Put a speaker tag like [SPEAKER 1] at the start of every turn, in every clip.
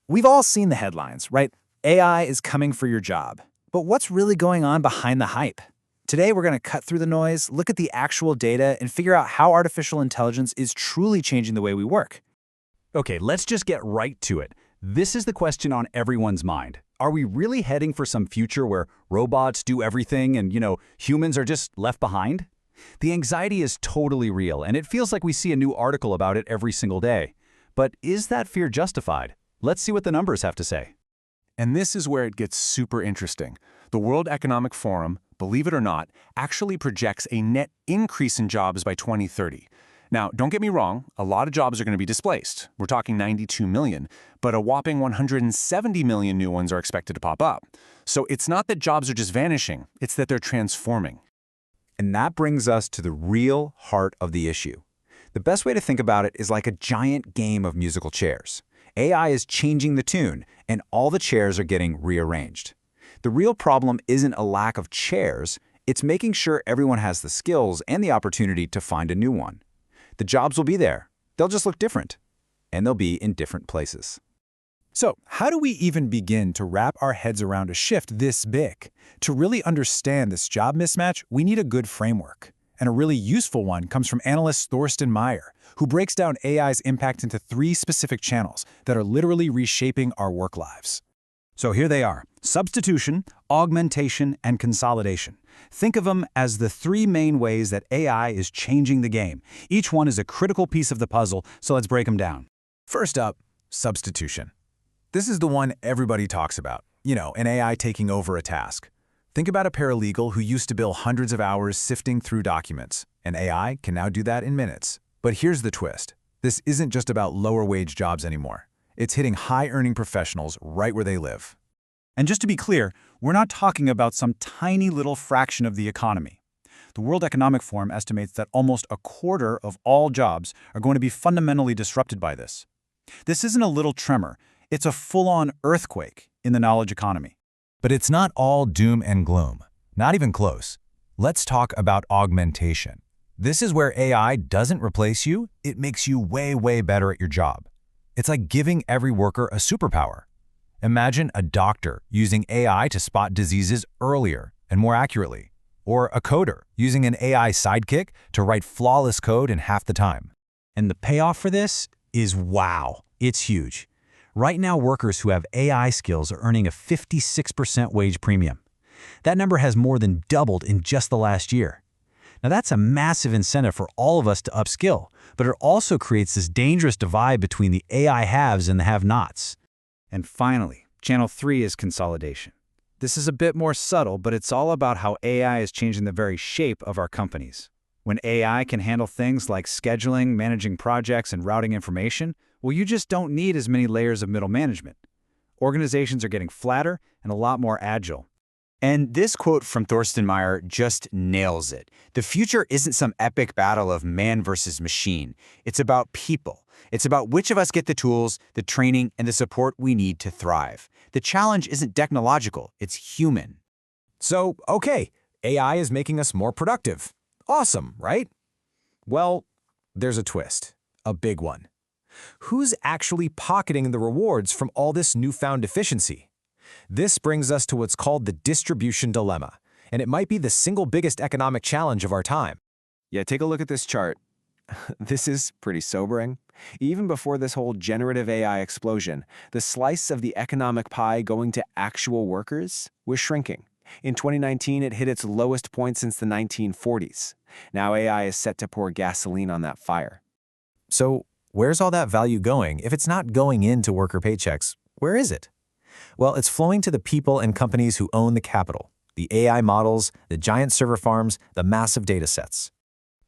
[SPEAKER 1] We've all seen the headlines, right? AI is coming for your job. But what's really going on behind the hype? Today, we're going to cut through the noise, look at the actual data, and figure out how artificial intelligence is truly changing the way we work.
[SPEAKER 2] Okay, let's just get right to it. This is the question on everyone's mind. Are we really heading for some future where robots do everything and, humans are just left behind? The anxiety is totally real, and it feels like we see a new article about it every single day. But is that fear justified? Let's see what the numbers have to say.
[SPEAKER 3] And this is where it gets super interesting. The World Economic Forum, believe it or not, actually projects a net increase in jobs by 2030. Now, don't get me wrong, a lot of jobs are going to be displaced. We're talking 92 million, but a whopping 170 million new ones are expected to pop up. So it's not that jobs are just vanishing, it's that they're transforming.
[SPEAKER 2] And that brings us to the real heart of the issue. The best way to think about it is like a giant game of musical chairs. AI is changing the tune, and all the chairs are getting rearranged. The real problem isn't a lack of chairs, it's making sure everyone has the skills and the opportunity to find a new one. The jobs will be there, they'll just look different, and they'll be in different places.
[SPEAKER 1] So, how do we even begin to wrap our heads around a shift this big? To really understand this job mismatch, we need a good framework. And a really useful one comes from analyst Thorsten Meyer, who breaks down AI's impact into 3 specific channels that are literally reshaping our work lives. So here they are: substitution, augmentation, and consolidation. Think of them as the 3 main ways that AI is changing the game. Each one is a critical piece of the puzzle, so let's break them down. First up, substitution. This is the one everybody talks about. An AI taking over a task. Think about a paralegal who used to bill hundreds of hours sifting through documents. An AI can now do that in minutes. But here's the twist. This isn't just about lower-wage jobs anymore. It's hitting high-earning professionals right where they live. And just to be clear, we're not talking about some tiny little fraction of the economy. The World Economic Forum estimates that almost a quarter of all jobs are going to be fundamentally disrupted by this. This isn't a little tremor. It's a full-on earthquake in the knowledge economy. But it's not all doom and gloom. Not even close. Let's talk about augmentation. This is where AI doesn't replace you, it makes you way, way better at your job. It's like giving every worker a superpower. Imagine a doctor using AI to spot diseases earlier and more accurately, or a coder using an AI sidekick to write flawless code in half the time. And the payoff for this is wow, it's huge. Right now, workers who have AI skills are earning a 56% wage premium. That number has more than doubled in just the last year. Now that's a massive incentive for all of us to upskill, but it also creates this dangerous divide between the AI haves and the have-nots. And finally, channel 3 is consolidation. This is a bit more subtle, but it's all about how AI is changing the very shape of our companies. When AI can handle things like scheduling, managing projects, and routing information, well, you just don't need as many layers of middle management. Organizations are getting flatter and a lot more agile.
[SPEAKER 4] And this quote from Thorsten Meyer just nails it. The future isn't some epic battle of man versus machine. It's about people. It's about which of us get the tools, the training, and the support we need to thrive. The challenge isn't technological, it's human.
[SPEAKER 1] So, okay, AI is making us more productive. Awesome, right? Well, there's a twist, a big one. Who's actually pocketing the rewards from all this newfound efficiency? This brings us to what's called the distribution dilemma, and it might be the single biggest economic challenge of our time.
[SPEAKER 3] Yeah, take a look at this chart. This is pretty sobering. Even before this whole generative AI explosion, the slice of the economic pie going to actual workers was shrinking. In 2019, it hit its lowest point since the 1940s. Now AI is set to pour gasoline on that fire.
[SPEAKER 1] So, where's all that value going? If it's not going into worker paychecks, where is it? Well, it's flowing to the people and companies who own the capital, the AI models, the giant server farms, the massive data sets.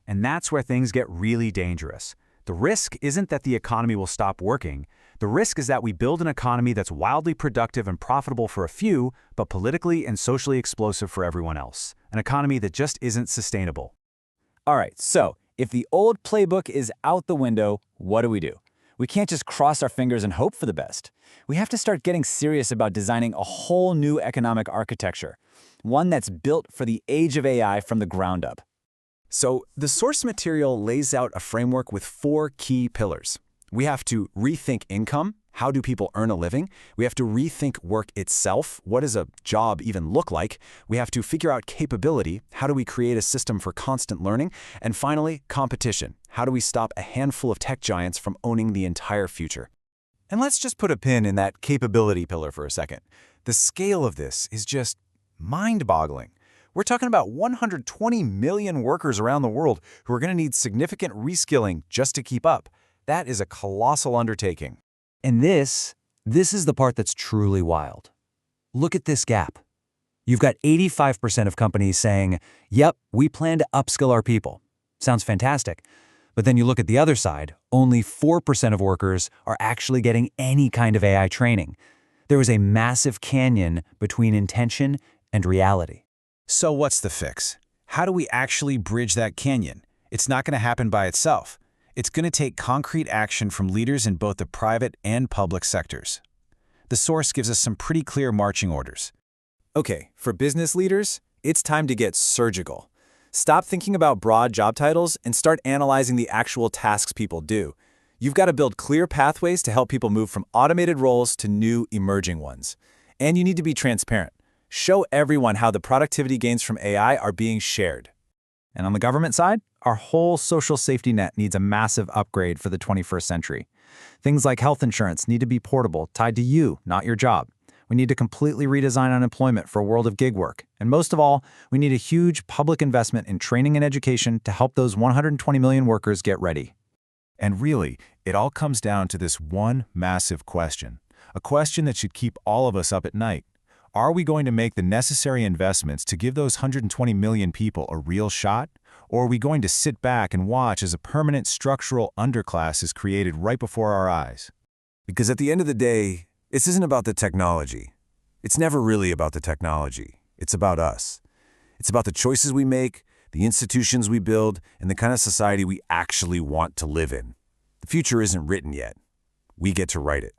[SPEAKER 2] And that's where things get really dangerous. The risk isn't that the economy will stop working. The risk is that we build an economy that's wildly productive and profitable for a few, but politically and socially explosive for everyone else. An economy that just isn't sustainable.
[SPEAKER 4] All right, so if the old playbook is out the window, what do? We can't just cross our fingers and hope for the best. We have to start getting serious about designing a whole new economic architecture, one that's built for the age of AI from the ground up.
[SPEAKER 1] So, the source material lays out a framework with 4 key pillars. We have to rethink income, How do people earn a living? We have to rethink work itself. What does a job even look like? We have to figure out capability. How do we create a system for constant learning? And finally, competition. How do we stop a handful of tech giants from owning the entire future?
[SPEAKER 2] And let's just put a pin in that capability pillar for a second. The scale of this is just mind-boggling. We're talking about 120 million workers around the world who are going to need significant reskilling just to keep up. That is a colossal undertaking.
[SPEAKER 4] And this is the part that's truly wild. Look at this gap. You've got 85% of companies saying, yep, we plan to upskill our people. Sounds fantastic. But then you look at the other side, only 4% of workers are actually getting any kind of AI training. There is a massive canyon between intention and reality.
[SPEAKER 1] So what's the fix? How do we actually bridge that canyon? It's not going to happen by itself. It's going to take concrete action from leaders in both the private and public sectors. The source gives us some pretty clear marching orders. Okay, for business leaders, it's time to get surgical. Stop thinking about broad job titles and start analyzing the actual tasks people do. You've got to build clear pathways to help people move from automated roles to new emerging ones. And you need to be transparent. Show everyone how the productivity gains from AI are being shared.
[SPEAKER 2] And on the government side, our whole social safety net needs a massive upgrade for the 21st century. Things like health insurance need to be portable, tied to you, not your job. We need to completely redesign unemployment for a world of gig work. And most of all, we need a huge public investment in training and education to help those 120 million workers get ready.
[SPEAKER 1] And really, it all comes down to this one massive question. A question that should keep all of us up at night. Are we going to make the necessary investments to give those 120 million people a real shot? Or are we going to sit back and watch as a permanent structural underclass is created right before our eyes? Because at the end of the day, this isn't about the technology. It's never really about the technology. It's about us. It's about the choices we make, the institutions we build, and the kind of society we actually want to live in. The future isn't written yet. We get to write it.